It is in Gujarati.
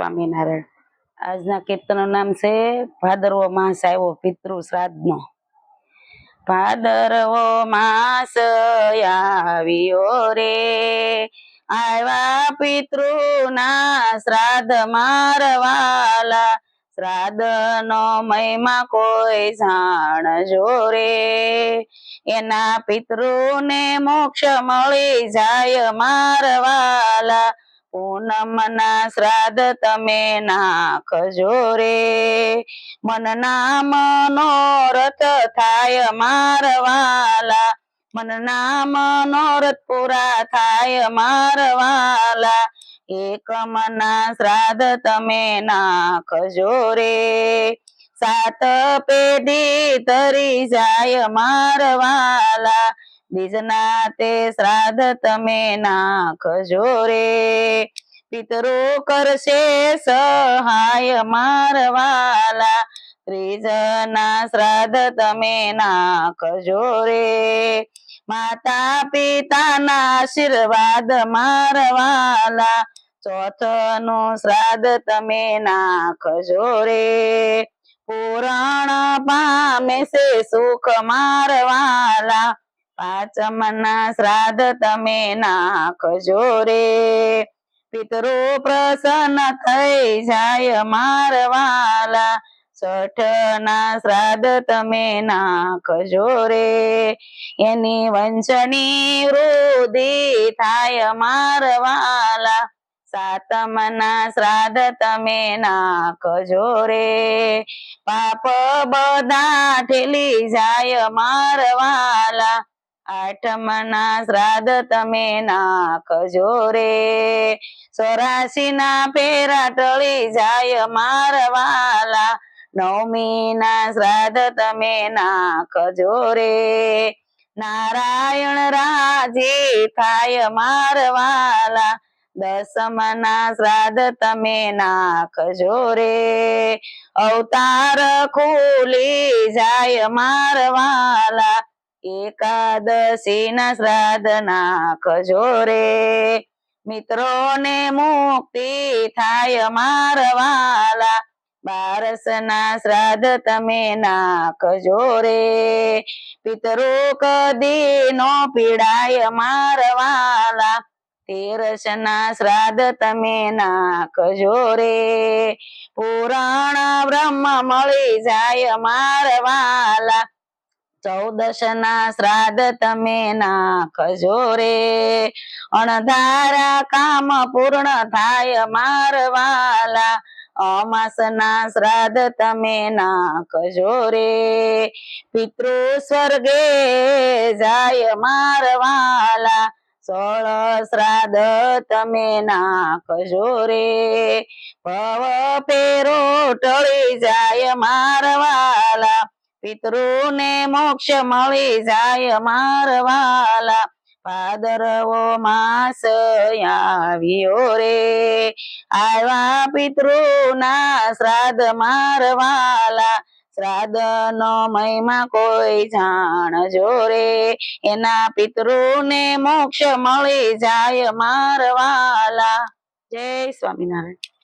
સ્વામિનારાયણ। આજના કીર્તનનું નામ છે ભાદરવો માસ આવ્યો પિતૃ શ્રાદ્ધનો। ભાદરવો માસ આવ્યો રે, આવ્યા પિતૃના શ્રાદ્ધ મારવાલા। શ્રાદ્ધનો મહિમા કોઈ જાણજો રે, એના પિતૃને મોક્ષ મળી જાય મારવાલા। પૂનમના શ્રાદ્ધ તમે નાખજો રે, મનના મનોરથ થાય મારવાલા। મનના મનોરથ પૂરા થાય મારવાલા। એકમના શ્રાદ્ધ તમે નાખજો રે, સાત પેઢી તરી જાય મારવાલા। બીજના તે શ્રાદ્ધ તમે નાખજો રે, પિતરો કરશે સહાય મારવાલા। ત્રીજના શ્રાદ્ધ તમે નાખજો રે, માતા પિતાના આશીર્વાદ મારવાલા। ચોથનું શ્રાદ્ધ તમે નાખજો રે, પુરાણ પામે છે સુખ મારવાલા। પાંચમના શ્રાદ્ધ તમે નાખજો રે, પિતરો પ્રસન્ન થઈ જાય મારવાલા। છઠના શ્રાદ્ધ તમે નાખજો રે, એની વંશની વૃદ્ધિ થાય મારવાલા। સાતમના શ્રાદ્ધ તમે નાખજો રે, પાપ બધા ઠેલી જાય મારવાલા। આઠમના શ્રાદ્ધ તમે નાખજો રે, 84ના ફેરા ટળી જાય મારવાલા। નવમીના શ્રાદ્ધ તમે નાખજો રે, નારાયણ રાજી થાય મારવાલા। દસમના શ્રાદ્ધ તમે નાખજો રે, અવતાર ખુલી જાય મારવાલા। એકાદશીના શ્રાદ્ધ નાખજો રે, મિત્રોને મુક્તિ થાય મારવાલા। 12ના શ્રાદ્ધ તમે નાખજો રે, પિતરો કદી નો પીડાય મારવાલા। 13ના શ્રાદ્ધ તમે નાખજો રે, પુરાણ બ્રહ્મ મળી જાય મારવાલા। 14ના શ્રાદ્ધ તમે નાખજો રે, અણધારા કામ પૂર્ણ થાય મારવાલા। અમાસના શ્રાદ્ધ તમે નાખજો રે, પિતૃ સ્વર્ગે જાય મારવાલા। 16 શ્રાદ્ધ તમે નાખજો રે, ભવ ફેરો ટળી જાય મારવાલા। પિતૃને મોક્ષ મળી જાય મારવાલા। ભાદરવો માસ આવ્યો રે, આવ્યા પિતૃના શ્રાદ્ધ મારવાલા। શ્રાદ્ધનો મહિમા કોઈ જાણજો રે, એના પિતૃને મોક્ષ મળી જાય મારવાલા। જય સ્વામિનારાયણ।